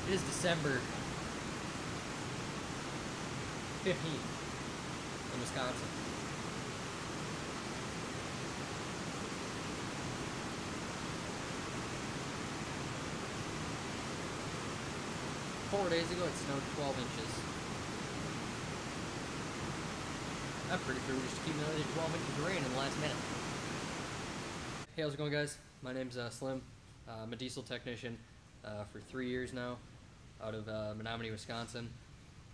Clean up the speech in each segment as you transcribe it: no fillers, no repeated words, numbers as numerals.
It is December 15th in Wisconsin. Four days ago, it snowed 12 inches. I'm pretty sure we just accumulated 12 inches of rain in the last minute. Hey, how's it going, guys? My name's Slim. I'm a diesel technician for 3 years now, out of Menominee, Wisconsin.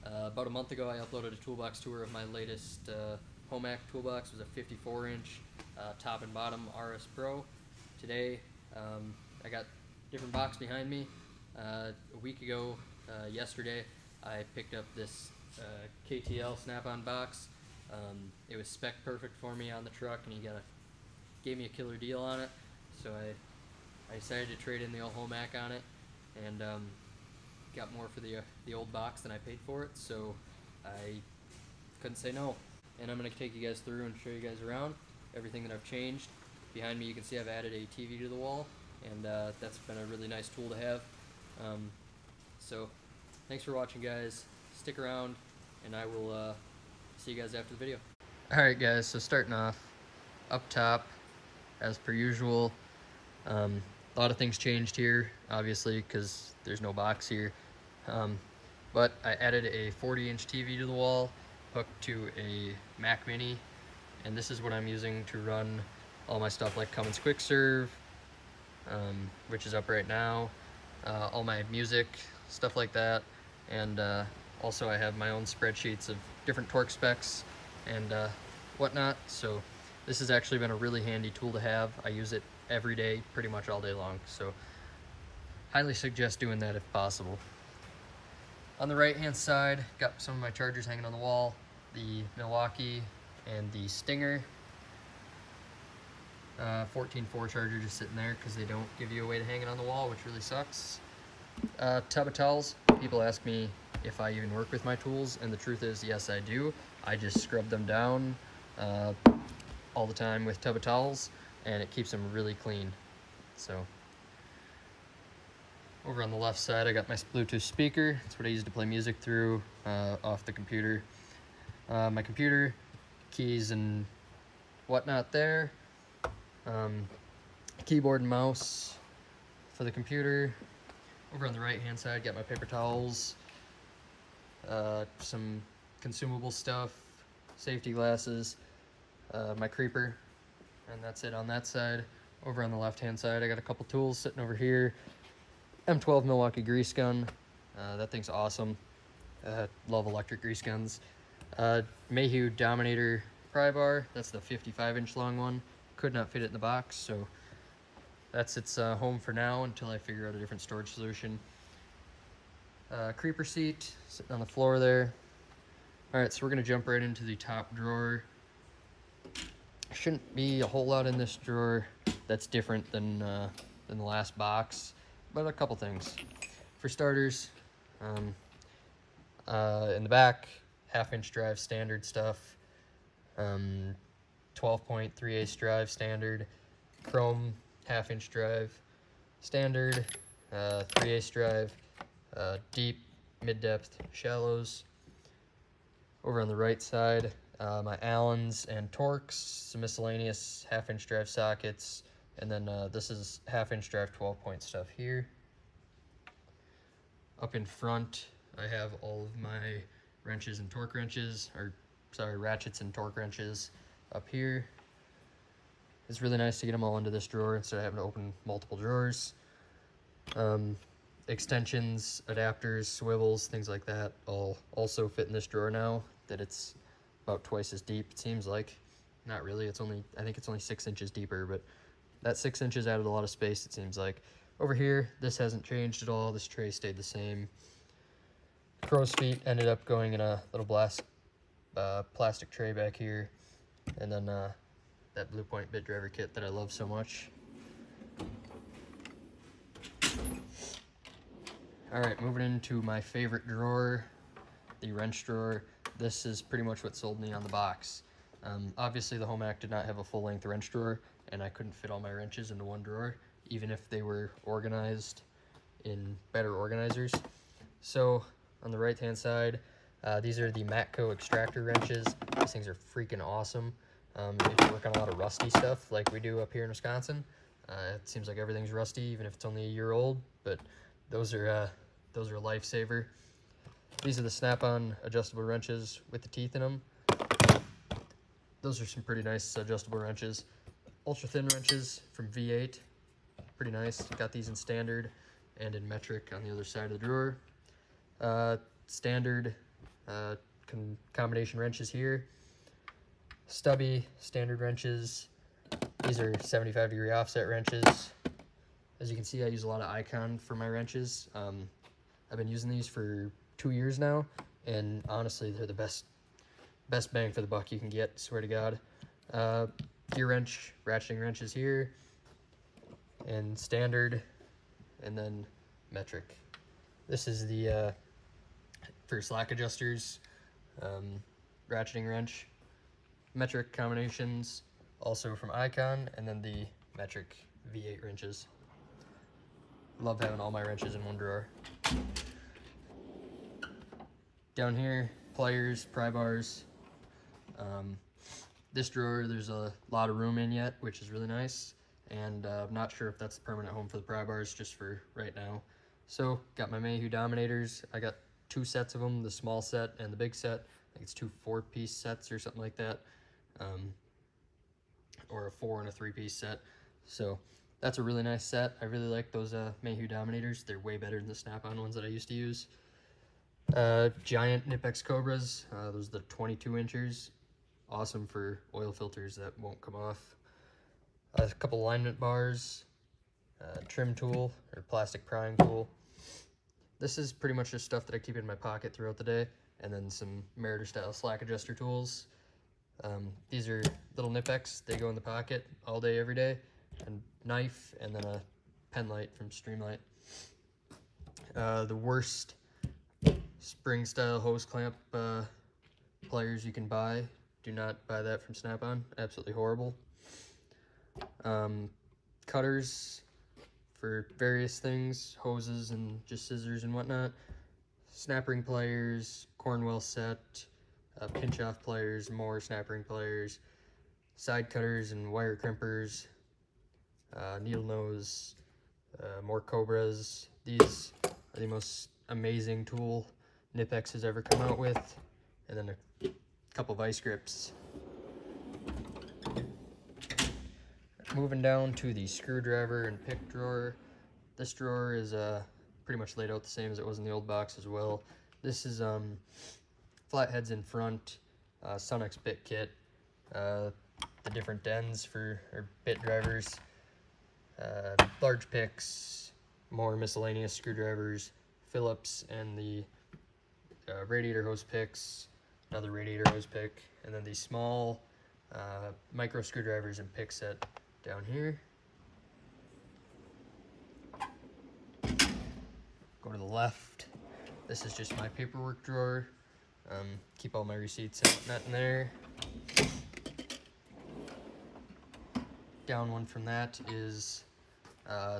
About a month ago, I uploaded a Toolbox Tour of my latest Homak toolbox. It was a 54-inch top and bottom RS Pro. Today, I got a different box behind me. A week ago, yesterday, I picked up this KTL snap-on box. It was spec perfect for me on the truck, and he gave me a killer deal on it. So I decided to trade in the old Homak on it, and got more for the old box than I paid for it. So I couldn't say no. And I'm going to take you guys through and show you guys around everything that I've changed. Behind me, you can see I've added a TV to the wall, and that's been a really nice tool to have. So thanks for watching, guys. Stick around, and I will see you guys after the video. Alright, guys, so starting off up top, as per usual, a lot of things changed here, obviously, because there's no box here. But I added a 40-inch TV to the wall, hooked to a Mac Mini, and this is what I'm using to run all my stuff like Cummins Quick Serve, which is up right now, all my music, stuff like that, and also I have my own spreadsheets of different torque specs and whatnot. So this has actually been a really handy tool to have. I use it every day, pretty much all day long, so highly suggest doing that if possible. On the right hand side, got some of my chargers hanging on the wall, the Milwaukee and the Stinger. 14.4 charger just sitting there because they don't give you a way to hang it on the wall, which really sucks. Tub of towels. People ask me if I even work with my tools, and the truth is, yes, I do. I just scrub them down all the time with tub of towels, and it keeps them really clean. So over on the left side, I got my Bluetooth speaker. That's what I use to play music through off the computer. My computer, keys and whatnot there. Keyboard and mouse for the computer. Over on the right hand side, got my paper towels, some consumable stuff, safety glasses, my creeper, and that's it on that side. Over on the left hand side, I got a couple tools sitting over here. M12 Milwaukee Grease Gun. That thing's awesome. Love electric grease guns. Mayhew Dominator pry bar. That's the 55-inch long one. Could not fit it in the box, so that's its home for now until I figure out a different storage solution. Creeper seat sitting on the floor there. Alright, so we're going to jump right into the top drawer. Shouldn't be a whole lot in this drawer that's different than the last box, but a couple things. For starters, in the back, 1/2-inch drive standard stuff, 12.3/8 drive standard, chrome 1/2-inch drive standard, 3/8 drive, deep, mid-depth, shallows. Over on the right side, my Allens and Torx, some miscellaneous 1/2-inch drive sockets, and then this is 1/2-inch drive 12-point stuff here. Up in front, I have all of my wrenches and torque wrenches, or sorry, ratchets and torque wrenches up here. It's really nice to get them all into this drawer instead of having to open multiple drawers. Extensions, adapters, swivels, things like that all also fit in this drawer now that it's about twice as deep, it seems like. Not really, I think it's only 6 inches deeper, but that 6 inches added a lot of space, it seems like. Over here, this hasn't changed at all. This tray stayed the same. Crow's feet ended up going in a little plastic tray back here. And then that Blue Point bit driver kit that I love so much. Alright, moving into my favorite drawer, the wrench drawer. This is pretty much what sold me on the box. Obviously the Homak did not have a full-length wrench drawer, and I couldn't fit all my wrenches into one drawer, even if they were organized in better organizers. So on the right hand side, these are the Matco Extractor wrenches. These things are freaking awesome. If you work on a lot of rusty stuff like we do up here in Wisconsin, it seems like everything's rusty, even if it's only a year old, but those are a lifesaver. These are the snap-on adjustable wrenches with the teeth in them. Those are some pretty nice adjustable wrenches. Ultra thin wrenches from V8, pretty nice. Got these in standard and in metric on the other side of the drawer. Standard combination wrenches here. Stubby standard wrenches. These are 75-degree offset wrenches. As you can see, I use a lot of Icon for my wrenches. I've been using these for 2 years now, and honestly, they're the best bang for the buck you can get, swear to God. Gear wrench, ratcheting wrenches here, and standard, and then metric. This is the for slack adjusters, ratcheting wrench, metric combinations, also from Icon, and then the metric V8 wrenches. Love having all my wrenches in one drawer. Down here, pliers, pry bars. This drawer, there's a lot of room in yet, which is really nice. And I'm not sure if that's the permanent home for the pry bars, just for right now. So, got my Mayhew Dominators. I got 2 sets of them, the small set and the big set. I think it's 2 4-piece sets or something like that. Or a 4 and a 3-piece set. So, that's a really nice set. I really like those Mayhew Dominators. They're way better than the snap-on ones that I used to use. Giant Nipex Cobras. Those are the 22 inchers. Awesome for oil filters that won't come off. A couple alignment bars. Trim tool, or plastic prying tool. This is pretty much just stuff that I keep in my pocket throughout the day. And then some Meritor style slack adjuster tools. These are little Nipex. They go in the pocket all day, every day. And knife, and then a pen light from Streamlight. The worst spring style hose clamp pliers you can buy. Do not buy that from Snap-on. Absolutely horrible. Cutters for various things, hoses and just scissors and whatnot. Snap ring pliers, Cornwell set, pinch off pliers, more snap ring pliers, side cutters and wire crimpers, needle nose, more Cobras. These are the most amazing tool Nipex has ever come out with. And then a couple vice grips. Moving down to the screwdriver and pick drawer. This drawer is pretty much laid out the same as it was in the old box as well. This is flatheads in front, Sonex bit kit, the different ends for our bit drivers, large picks, more miscellaneous screwdrivers, Phillips, and the radiator hose picks, another radiator hose pick, and then these small micro screwdrivers and pick set down here. Go to the left. This is just my paperwork drawer. Keep all my receipts and whatnot in there. Down one from that is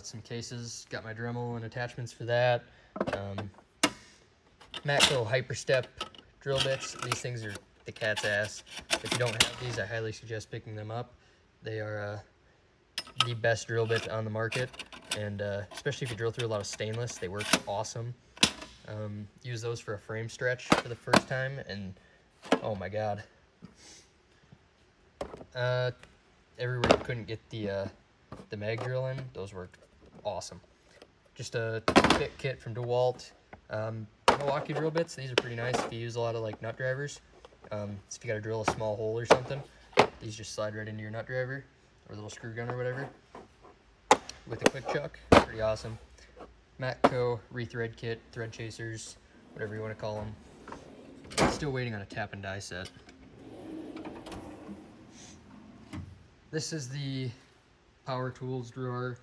some cases. Got my Dremel and attachments for that. Matco Hyperstep drill bits. These things are the cat's ass. If you don't have these, I highly suggest picking them up. They are the best drill bit on the market, and especially if you drill through a lot of stainless, they work awesome. Use those for a frame stretch for the first time, and oh my god. Everywhere you couldn't get the mag drill in, those worked awesome. Just a bit kit from DeWalt. Milwaukee drill bits, these are pretty nice if you use a lot of like nut drivers. So if you gotta drill a small hole or something, these just slide right into your nut driver or little screw gun or whatever with a quick chuck. Pretty awesome. Matco rethread kit, thread chasers, whatever you want to call them. Still waiting on a tap and die set. This is the power tools drawer.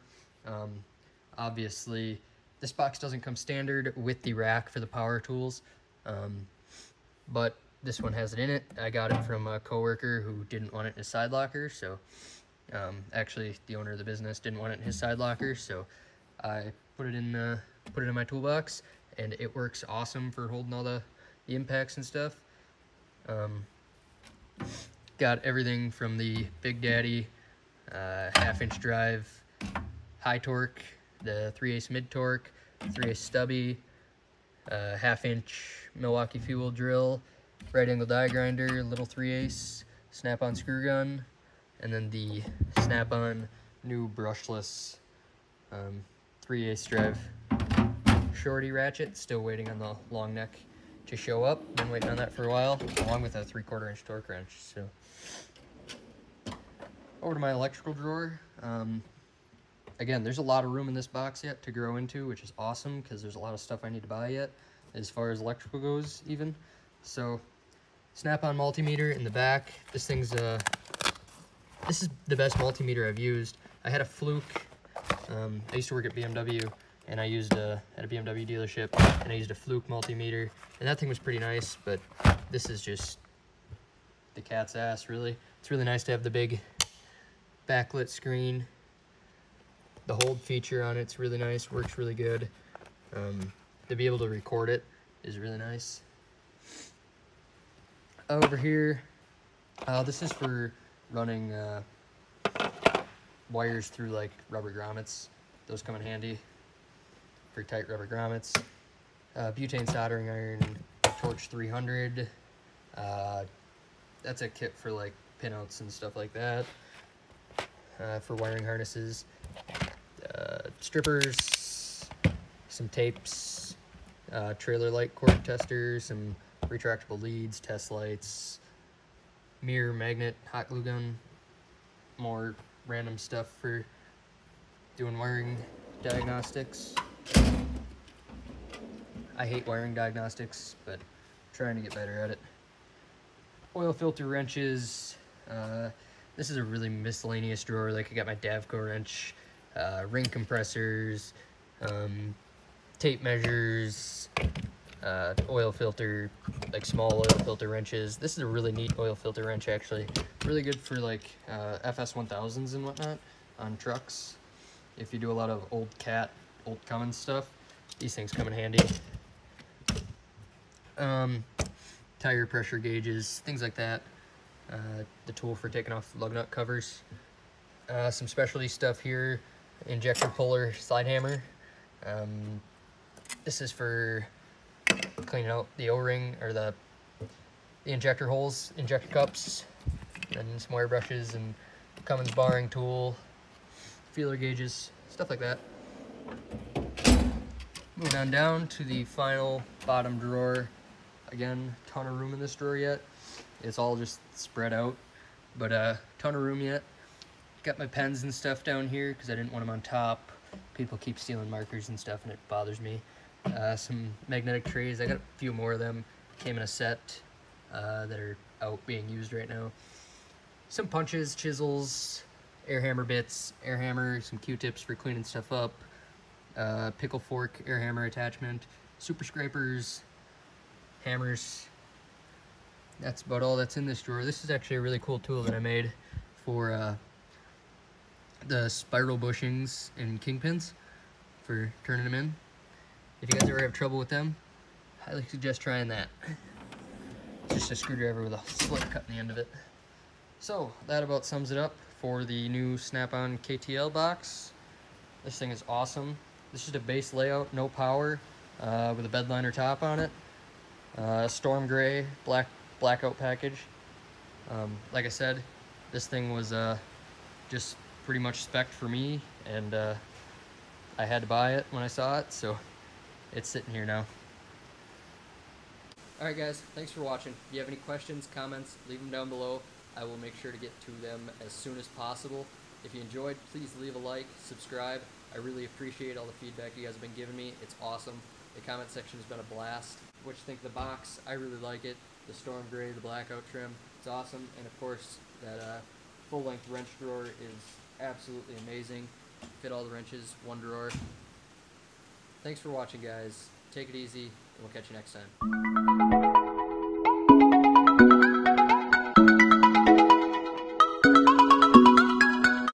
Obviously, this box doesn't come standard with the rack for the power tools, but this one has it in it. I got it from a coworker who didn't want it in his side locker, so actually the owner of the business didn't want it in his side locker, so I put it in put it in my toolbox, and it works awesome for holding all the impacts and stuff. Got everything from the Big Daddy 1/2-inch drive, high torque, the 3/8 mid torque, 3/8 stubby, 1/2-inch Milwaukee fuel drill, right angle die grinder, little 3/8 snap-on screw gun, and then the snap-on new brushless 3/8 drive shorty ratchet. Still waiting on the long neck to show up. Been waiting on that for a while, along with a 3/4 inch torque wrench. So over to my electrical drawer. Again, there's a lot of room in this box yet to grow into, which is awesome because there's a lot of stuff I need to buy yet as far as electrical goes even. So snap-on multimeter in the back. This thing's this is the best multimeter I've used. I had a Fluke. I used to work at BMW, and I used at a BMW dealership, and I used a Fluke multimeter, and that thing was pretty nice, but this is just the cat's ass, really. It's really nice to have the big backlit screen. The hold feature on it's really nice, works really good. To be able to record it is really nice. Over here, this is for running wires through like rubber grommets. Those come in handy for tight rubber grommets. Butane soldering iron, Torch 300. That's a kit for like pinouts and stuff like that. For wiring harnesses. Strippers, some tapes, trailer light cord testers, some retractable leads, test lights, mirror, magnet, hot glue gun, more random stuff for doing wiring diagnostics. I hate wiring diagnostics, but I'm trying to get better at it. Oil filter wrenches. This is a really miscellaneous drawer. Like, I got my Davco wrench, ring compressors, tape measures, oil filter, like small oil filter wrenches. This is a really neat oil filter wrench, actually. Really good for like FS1000s and whatnot on trucks. If you do a lot of old Cat, old Cummins stuff, these things come in handy. Tire pressure gauges, things like that. The tool for taking off lug nut covers. Some specialty stuff here. Injector puller slide hammer. This is for cleaning out the O-ring or the injector holes, injector cups, and some wire brushes and Cummins barring tool, feeler gauges, stuff like that. Moving on down to the final bottom drawer. Again, ton of room in this drawer yet. It's all just spread out, but ton of room yet. Got my pens and stuff down here because I didn't want them on top. People keep stealing markers and stuff, and it bothers me. Some magnetic trays. I got a few more of them. Came in a set that are out being used right now. Some punches, chisels, air hammer bits, air hammer, some Q-tips for cleaning stuff up, pickle fork, air hammer attachment, super scrapers, hammers. That's about all that's in this drawer. This is actually a really cool tool that I made for the spiral bushings and kingpins for turning them in. If you guys ever have trouble with them, I highly suggest trying that. It's just a screwdriver with a slit cut in the end of it. So that about sums it up for the new Snap-on KTL box. This thing is awesome. This is a base layout, no power, with a bed liner top on it. Storm gray blackout package. Like I said, this thing was just pretty much spec'd for me, and I had to buy it when I saw it, so it's sitting here now. Alright guys, thanks for watching. If you have any questions, comments, leave them down below. I will make sure to get to them as soon as possible. If you enjoyed, please leave a like, subscribe. I really appreciate all the feedback you guys have been giving me. It's awesome. The comment section has been a blast. What you think of the box? I really like it. The storm gray, the blackout trim, it's awesome. And of course, that full-length wrench drawer is absolutely amazing. Fit all the wrenches, one drawer. Thanks for watching, guys. Take it easy, and we'll catch you next time.